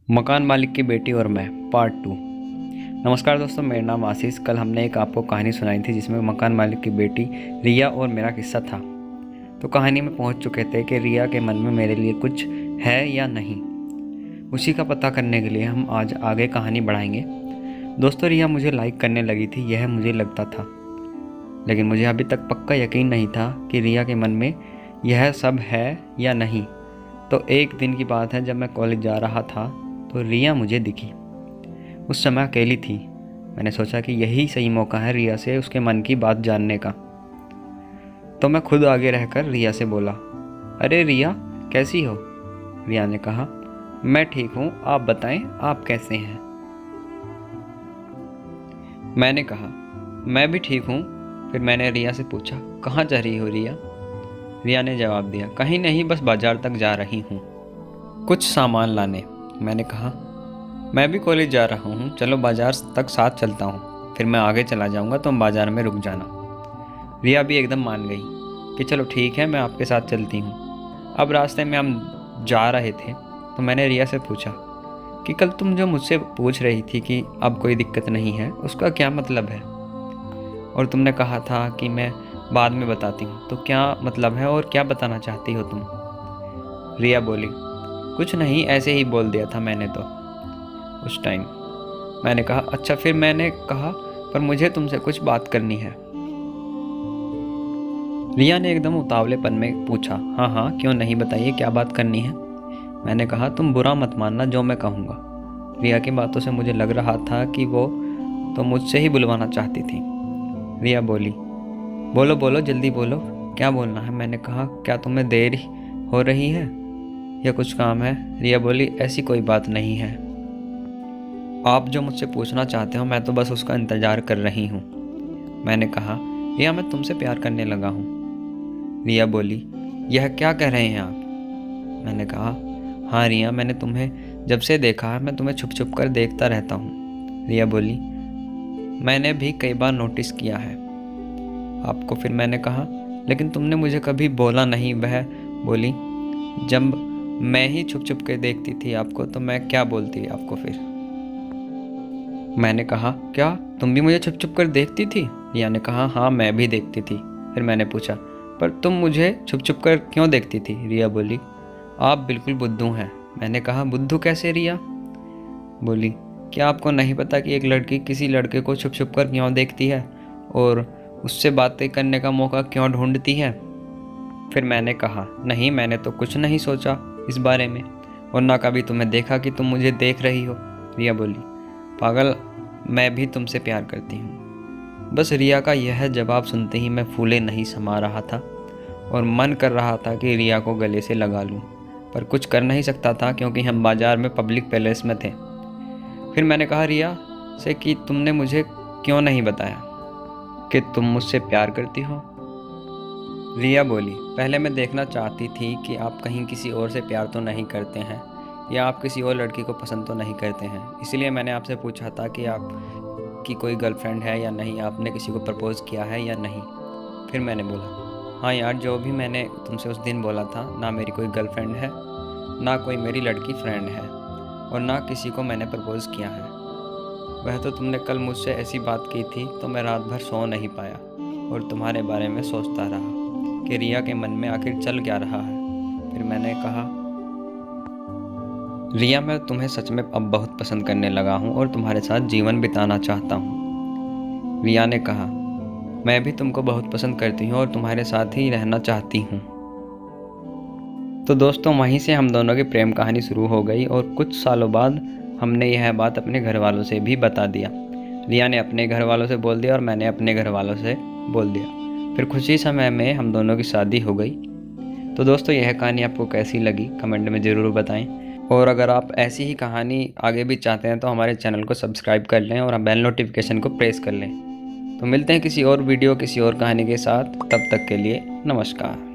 मकान मालिक की बेटी और मैं पार्ट 2। नमस्कार दोस्तों, मेरा नाम आशीष। कल हमने एक आपको कहानी सुनाई थी जिसमें मकान मालिक की बेटी रिया और मेरा किस्सा था। तो कहानी में पहुंच चुके थे कि रिया के मन में मेरे लिए कुछ है या नहीं। उसी का पता करने के लिए हम आज आगे कहानी बढ़ाएंगे। दोस्तों, रिया मुझे लाइक करने लगी थी, यह मुझे लगता था, लेकिन मुझे अभी तक पक्का यकीन नहीं था कि रिया के मन में यह सब है या नहीं। तो एक दिन की बात है, जब मैं कॉलेज जा रहा था तो रिया मुझे दिखी। उस समय अकेली थी। मैंने सोचा कि यही सही मौका है रिया से उसके मन की बात जानने का। तो मैं खुद आगे रहकर रिया से बोला, अरे रिया, कैसी हो? रिया ने कहा, मैं ठीक हूँ, आप बताएं आप कैसे हैं? मैंने कहा, मैं भी ठीक हूँ। फिर मैंने रिया से पूछा, कहाँ जा रही हो रिया? रिया ने जवाब दिया, कहीं नहीं, बस बाजार तक जा रही हूँ कुछ सामान लाने। मैंने कहा, मैं भी कॉलेज जा रहा हूँ, चलो बाजार तक साथ चलता हूँ, फिर मैं आगे चला जाऊँगा, तुम बाजार में रुक जाना। रिया भी एकदम मान गई कि चलो ठीक है, मैं आपके साथ चलती हूँ। अब रास्ते में हम जा रहे थे तो मैंने रिया से पूछा कि कल तुम जो मुझसे पूछ रही थी कि अब कोई दिक्कत नहीं है, उसका क्या मतलब है? और तुमने कहा था कि मैं बाद में बताती हूँ, तो क्या मतलब है और क्या बताना चाहती हो तुम? रिया बोली, कुछ नहीं, ऐसे ही बोल दिया था मैंने तो उस टाइम। मैंने कहा, अच्छा। फिर मैंने कहा, पर मुझे तुमसे कुछ बात करनी है। रिया ने एकदम उतावलेपन में पूछा, हाँ हाँ, क्यों नहीं, बताइए क्या बात करनी है। मैंने कहा, तुम बुरा मत मानना जो मैं कहूँगा। रिया की बातों से मुझे लग रहा था कि वो तो मुझसे ही बुलवाना चाहती थी। रिया बोली, बोलो बोलो, जल्दी बोलो, क्या बोलना है? मैंने कहा, क्या तुम्हें देर हो रही है या कुछ काम है? रिया बोली, ऐसी कोई बात नहीं है, आप जो मुझसे पूछना चाहते हो मैं तो बस उसका इंतज़ार कर रही हूँ। मैंने कहा, रिया, मैं तुमसे प्यार करने लगा हूँ। रिया बोली, यह क्या कह रहे हैं आप? मैंने कहा, हाँ रिया, मैंने तुम्हें जब से देखा है मैं तुम्हें छुप छुप कर देखता रहता हूँ। रिया बोली, मैंने भी कई बार नोटिस किया है आपको। फिर मैंने कहा, लेकिन तुमने मुझे कभी बोला नहीं। वह बोली, जब मैं ही छुप छुप के देखती थी आपको तो मैं क्या बोलती आपको फिर? मैंने कहा, क्या तुम भी मुझे छुप छुप कर देखती थी? रिया ने कहा, हाँ, मैं भी देखती थी। फिर मैंने पूछा, पर तुम मुझे छुप छुप कर क्यों देखती थी? रिया बोली, आप बिल्कुल बुद्धू हैं। मैंने कहा, बुद्धू कैसे? रिया बोली, क्या आपको नहीं पता कि एक लड़की किसी लड़के को छुप छुप कर क्यों देखती है और उससे बातें करने का मौका क्यों ढूंढती है? फिर मैंने कहा, नहीं, मैंने तो कुछ नहीं सोचा इस बारे में, और ना कभी तुम्हें देखा कि तुम मुझे देख रही हो। रिया बोली, पागल, मैं भी तुमसे प्यार करती हूँ। बस रिया का यह जवाब सुनते ही मैं फूले नहीं समा रहा था और मन कर रहा था कि रिया को गले से लगा लूँ, पर कुछ कर नहीं सकता था क्योंकि हम बाजार में पब्लिक पैलेस में थे। फिर मैंने कहा रिया से कि तुमने मुझे क्यों नहीं बताया कि तुम मुझसे प्यार करती हो? रिया बोली, पहले मैं देखना चाहती थी कि आप कहीं किसी और से प्यार तो नहीं करते हैं या आप किसी और लड़की को पसंद तो नहीं करते हैं, इसलिए मैंने आपसे पूछा था कि आपकी कोई गर्लफ्रेंड है या नहीं, आपने किसी को प्रपोज़ किया है या नहीं। फिर मैंने बोला, हाँ यार, जो भी मैंने तुमसे उस दिन बोला था, ना मेरी कोई गर्लफ्रेंड है, ना कोई मेरी लड़की फ्रेंड है, और ना किसी को मैंने प्रपोज़ किया है। वह तो तुमने कल मुझसे ऐसी बात की थी तो मैं रात भर सो नहीं पाया और तुम्हारे बारे में सोचता रहा कि रिया के मन में आखिर चल क्या रहा है। फिर मैंने कहा, रिया, मैं तुम्हें सच में अब बहुत पसंद करने लगा हूँ और तुम्हारे साथ जीवन बिताना चाहता हूँ। रिया ने कहा, मैं भी तुमको बहुत पसंद करती हूँ और तुम्हारे साथ ही रहना चाहती हूँ। तो दोस्तों, वहीं से हम दोनों की प्रेम कहानी शुरू हो गई और कुछ सालों बाद हमने यह बात अपने घर वालों से भी बता दिया। रिया ने अपने घर वालों से बोल दिया और मैंने अपने घर वालों से बोल दिया। फिर कुछ ही समय में हम दोनों की शादी हो गई। तो दोस्तों, यह कहानी आपको कैसी लगी कमेंट में ज़रूर बताएं, और अगर आप ऐसी ही कहानी आगे भी चाहते हैं तो हमारे चैनल को सब्सक्राइब कर लें और बेल नोटिफिकेशन को प्रेस कर लें। तो मिलते हैं किसी और वीडियो, किसी और कहानी के साथ। तब तक के लिए नमस्कार।